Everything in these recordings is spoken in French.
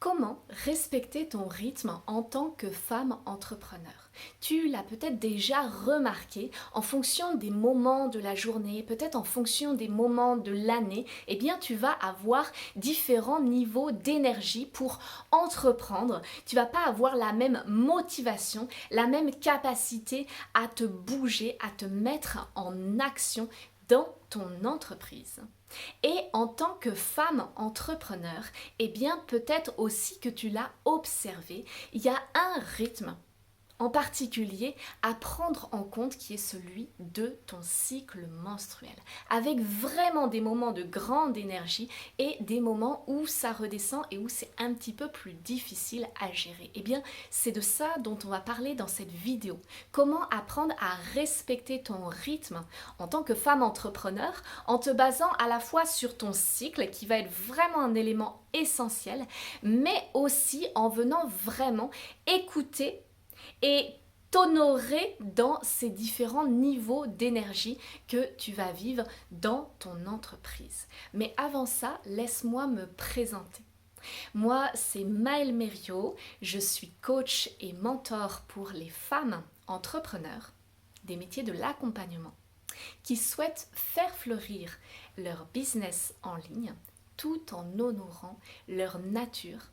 Comment respecter ton rythme en tant que femme entrepreneur? Tu l'as peut-être déjà remarqué, en fonction des moments de la journée, peut-être en fonction des moments de l'année, eh bien tu vas avoir différents niveaux d'énergie pour entreprendre. Tu vas pas avoir la même motivation, la même capacité à te bouger, à te mettre en action dans ton entreprise. Et en tant que femme entrepreneur, eh bien peut-être aussi que tu l'as observé, il y a un rythme en particulier à prendre en compte qui est celui de ton cycle menstruel, avec vraiment des moments de grande énergie et des moments où ça redescend et où c'est un petit peu plus difficile à gérer. Eh bien, c'est de ça dont on va parler dans cette vidéo. Comment apprendre à respecter ton rythme en tant que femme entrepreneur en te basant à la fois sur ton cycle qui va être vraiment un élément essentiel, mais aussi en venant vraiment écouter et t'honorer dans ces différents niveaux d'énergie que tu vas vivre dans ton entreprise. Mais avant ça, laisse-moi me présenter. Moi, c'est Maëlle Mériot, je suis coach et mentor pour les femmes entrepreneurs des métiers de l'accompagnement qui souhaitent faire fleurir leur business en ligne tout en honorant leur nature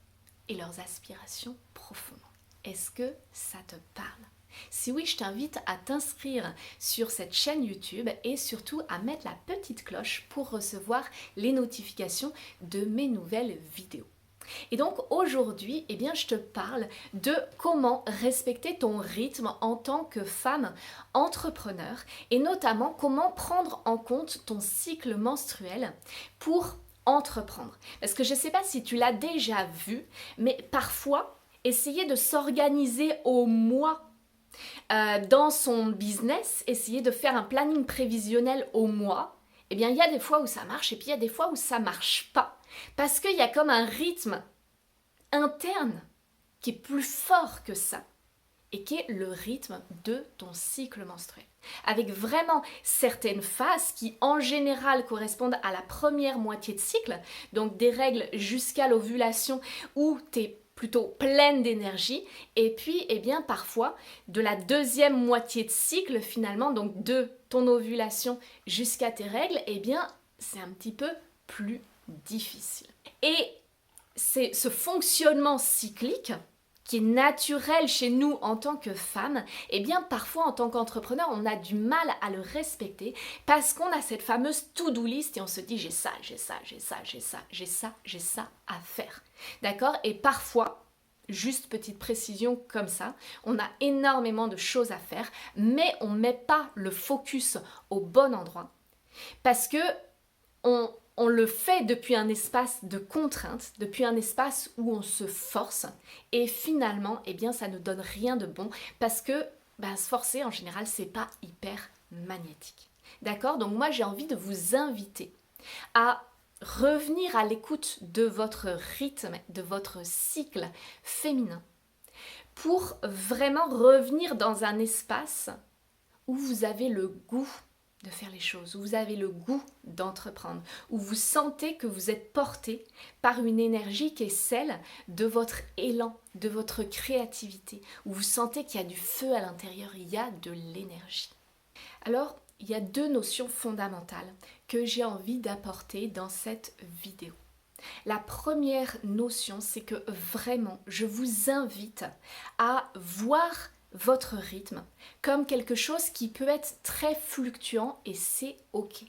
et leurs aspirations profondes. Est-ce que ça te parle? Si oui, je t'invite à t'inscrire sur cette chaîne YouTube et surtout à mettre la petite cloche pour recevoir les notifications de mes nouvelles vidéos. Et donc aujourd'hui, eh bien, je te parle de comment respecter ton rythme en tant que femme entrepreneur et notamment comment prendre en compte ton cycle menstruel pour entreprendre. Parce que je ne sais pas si tu l'as déjà vu, mais parfois, essayer de s'organiser au mois dans son business, essayer de faire un planning prévisionnel au mois, eh bien il y a des fois où ça marche et puis il y a des fois où ça marche pas. Parce qu'il y a comme un rythme interne qui est plus fort que ça et qui est le rythme de ton cycle menstruel. Avec vraiment certaines phases qui en général correspondent à la première moitié de cycle, donc des règles jusqu'à l'ovulation où tu es plutôt pleine d'énergie, et puis eh bien parfois de la deuxième moitié de cycle finalement, donc de ton ovulation jusqu'à tes règles, eh bien c'est un petit peu plus difficile. Et c'est ce fonctionnement cyclique qui est naturel chez nous en tant que femmes, eh bien parfois en tant qu'entrepreneur, on a du mal à le respecter parce qu'on a cette fameuse to-do list et on se dit j'ai ça, j'ai ça, j'ai ça, j'ai ça, j'ai ça, j'ai ça à faire. D'accord? Et parfois, juste petite précision comme ça, on a énormément de choses à faire, mais on ne met pas le focus au bon endroit parce que on le fait depuis un espace de contrainte, depuis un espace où on se force et finalement, eh bien, ça ne donne rien de bon parce que se forcer en général, c'est pas hyper magnétique. D'accord? Donc moi, j'ai envie de vous inviter à revenir à l'écoute de votre rythme, de votre cycle féminin pour vraiment revenir dans un espace où vous avez le goût de faire les choses, où vous avez le goût d'entreprendre, où vous sentez que vous êtes porté par une énergie qui est celle de votre élan, de votre créativité, où vous sentez qu'il y a du feu à l'intérieur, il y a de l'énergie. Alors, il y a deux notions fondamentales que j'ai envie d'apporter dans cette vidéo. La première notion, c'est que vraiment, je vous invite à voir votre rythme comme quelque chose qui peut être très fluctuant et c'est ok.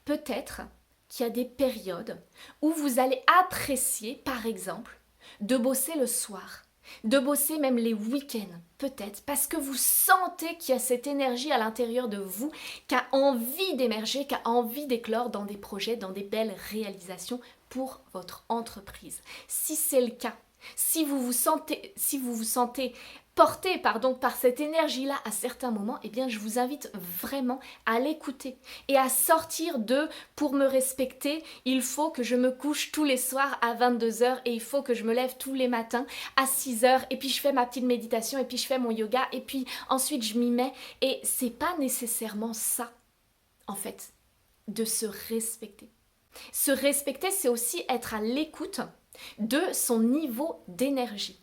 Peut-être qu'il y a des périodes où vous allez apprécier, par exemple, de bosser le soir, de bosser même les week-ends, peut-être, parce que vous sentez qu'il y a cette énergie à l'intérieur de vous qui a envie d'émerger, qui a envie d'éclore dans des projets, dans des belles réalisations pour votre entreprise. Si c'est le cas, si vous vous sentez porté par cette énergie-là à certains moments, eh bien je vous invite vraiment à l'écouter et à sortir de « pour me respecter, il faut que je me couche tous les soirs à 22h et il faut que je me lève tous les matins à 6h et puis je fais ma petite méditation et puis je fais mon yoga et puis ensuite je m'y mets » et c'est pas nécessairement ça, en fait, de se respecter. Se respecter, c'est aussi être à l'écoute de son niveau d'énergie.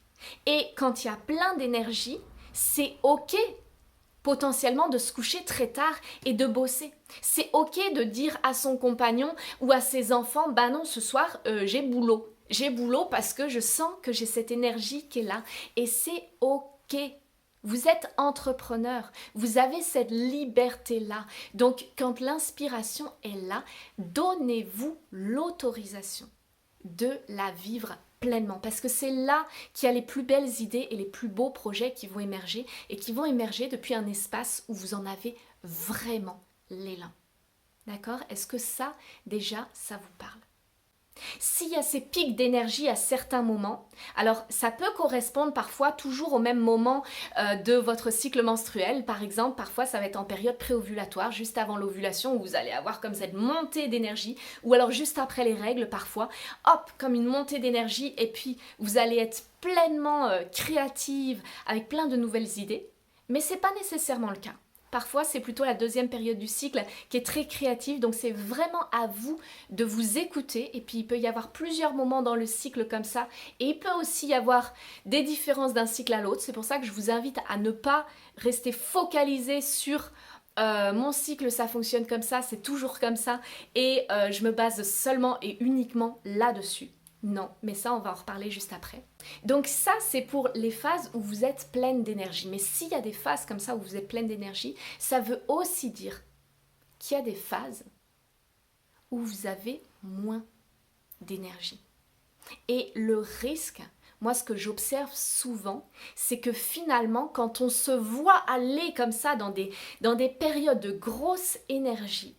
Et quand il y a plein d'énergie, c'est ok potentiellement de se coucher très tard et de bosser. C'est ok de dire à son compagnon ou à ses enfants, bah non, ce soir, j'ai boulot. J'ai boulot parce que je sens que j'ai cette énergie qui est là. Et c'est ok. Vous êtes entrepreneur, vous avez cette liberté-là. Donc, quand l'inspiration est là, donnez-vous l'autorisation de la vivre pleinement. Parce que c'est là qu'il y a les plus belles idées et les plus beaux projets qui vont émerger et qui vont émerger depuis un espace où vous en avez vraiment l'élan. D'accord? Est-ce que ça, déjà, ça vous parle? S'il y a ces pics d'énergie à certains moments, alors ça peut correspondre parfois toujours au même moment de votre cycle menstruel. Par exemple, parfois ça va être en période préovulatoire, juste avant l'ovulation, où vous allez avoir comme cette montée d'énergie, ou alors juste après les règles parfois, hop, comme une montée d'énergie, et puis vous allez être pleinement créative, avec plein de nouvelles idées. Mais ce n'est pas nécessairement le cas. Parfois, c'est plutôt la deuxième période du cycle qui est très créative, donc c'est vraiment à vous de vous écouter. Et puis, il peut y avoir plusieurs moments dans le cycle comme ça. Et il peut aussi y avoir des différences d'un cycle à l'autre. C'est pour ça que je vous invite à ne pas rester focalisé sur mon cycle, ça fonctionne comme ça, c'est toujours comme ça. Et je me base seulement et uniquement là-dessus. Non, mais ça, on va en reparler juste après. Donc ça, c'est pour les phases où vous êtes pleine d'énergie. Mais s'il y a des phases comme ça où vous êtes pleine d'énergie, ça veut aussi dire qu'il y a des phases où vous avez moins d'énergie. Et le risque, moi ce que j'observe souvent, c'est que finalement, quand on se voit aller comme ça dans des périodes de grosse énergie,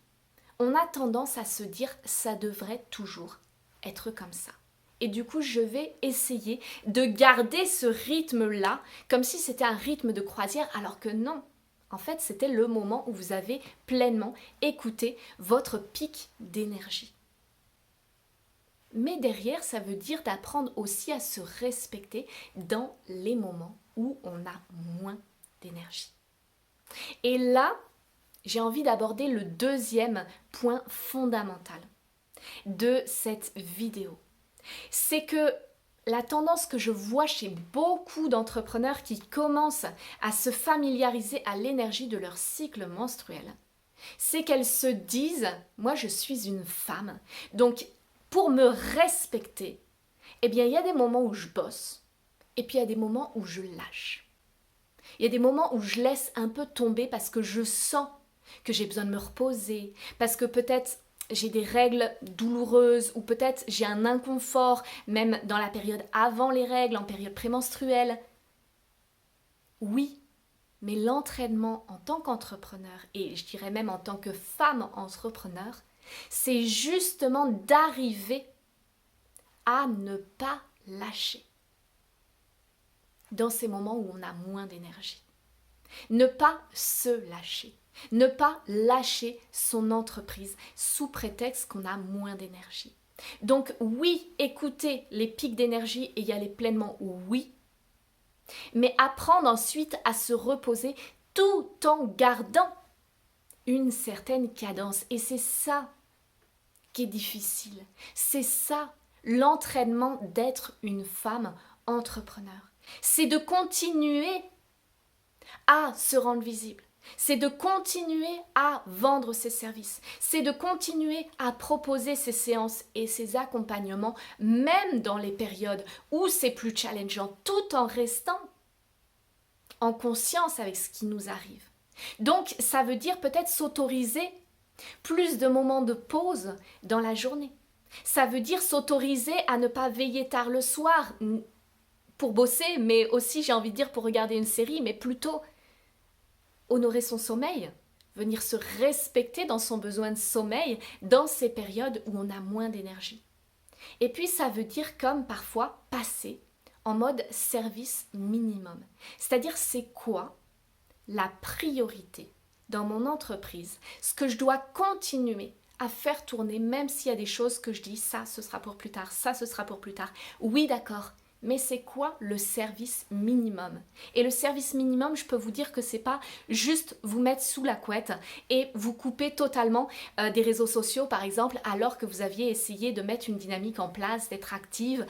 on a tendance à se dire ça devrait toujours être comme ça. Et du coup, je vais essayer de garder ce rythme-là, comme si c'était un rythme de croisière, alors que non. En fait, c'était le moment où vous avez pleinement écouté votre pic d'énergie. Mais derrière, ça veut dire d'apprendre aussi à se respecter dans les moments où on a moins d'énergie. Et là, j'ai envie d'aborder le deuxième point fondamental de cette vidéo. C'est que la tendance que je vois chez beaucoup d'entrepreneurs qui commencent à se familiariser à l'énergie de leur cycle menstruel, c'est qu'elles se disent « moi je suis une femme, donc pour me respecter, eh bien il y a des moments où je bosse et puis il y a des moments où je lâche. Il y a des moments où je laisse un peu tomber parce que je sens que j'ai besoin de me reposer, parce que peut-être j'ai des règles douloureuses ou peut-être j'ai un inconfort, même dans la période avant les règles, en période prémenstruelle. Oui, mais l'entraînement en tant qu'entrepreneur, et je dirais même en tant que femme entrepreneur, c'est justement d'arriver à ne pas lâcher dans ces moments où on a moins d'énergie. Ne pas se lâcher. Ne pas lâcher son entreprise sous prétexte qu'on a moins d'énergie. Donc oui, écouter les pics d'énergie et y aller pleinement, oui. Mais apprendre ensuite à se reposer tout en gardant une certaine cadence. Et c'est ça qui est difficile. C'est ça l'entraînement d'être une femme entrepreneur. C'est de continuer à se rendre visible. C'est de continuer à vendre ses services. C'est de continuer à proposer ses séances et ses accompagnements, même dans les périodes où c'est plus challengeant, tout en restant en conscience avec ce qui nous arrive. Donc, ça veut dire peut-être s'autoriser plus de moments de pause dans la journée. Ça veut dire s'autoriser à ne pas veiller tard le soir pour bosser, mais aussi, j'ai envie de dire, pour regarder une série, mais plutôt honorer son sommeil, venir se respecter dans son besoin de sommeil dans ces périodes où on a moins d'énergie. Et puis ça veut dire comme parfois passer en mode service minimum. C'est-à-dire c'est quoi la priorité dans mon entreprise, ce que je dois continuer à faire tourner même s'il y a des choses que je dis ça ce sera pour plus tard, ça ce sera pour plus tard. Oui d'accord, Mais c'est quoi le service minimum? Et le service minimum, je peux vous dire que c'est pas juste vous mettre sous la couette et vous couper totalement des réseaux sociaux par exemple, alors que vous aviez essayé de mettre une dynamique en place, d'être active,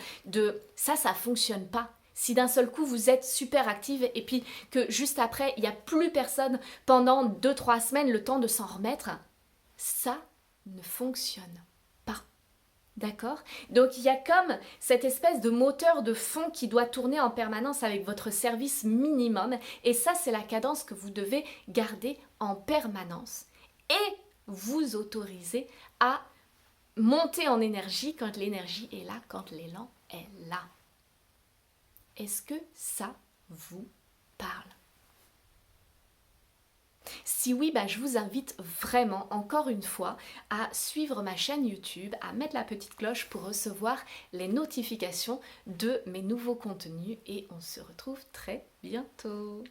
ça fonctionne pas. Si d'un seul coup vous êtes super active et puis que juste après il n'y a plus personne pendant 2-3 semaines, le temps de s'en remettre, ça ne fonctionne pas. D'accord? Donc il y a comme cette espèce de moteur de fond qui doit tourner en permanence avec votre service minimum. Et ça, c'est la cadence que vous devez garder en permanence. Et vous autoriser à monter en énergie quand l'énergie est là, quand l'élan est là. Est-ce que ça vous parle? Si oui, je vous invite vraiment, encore une fois, à suivre ma chaîne YouTube, à mettre la petite cloche pour recevoir les notifications de mes nouveaux contenus et on se retrouve très bientôt.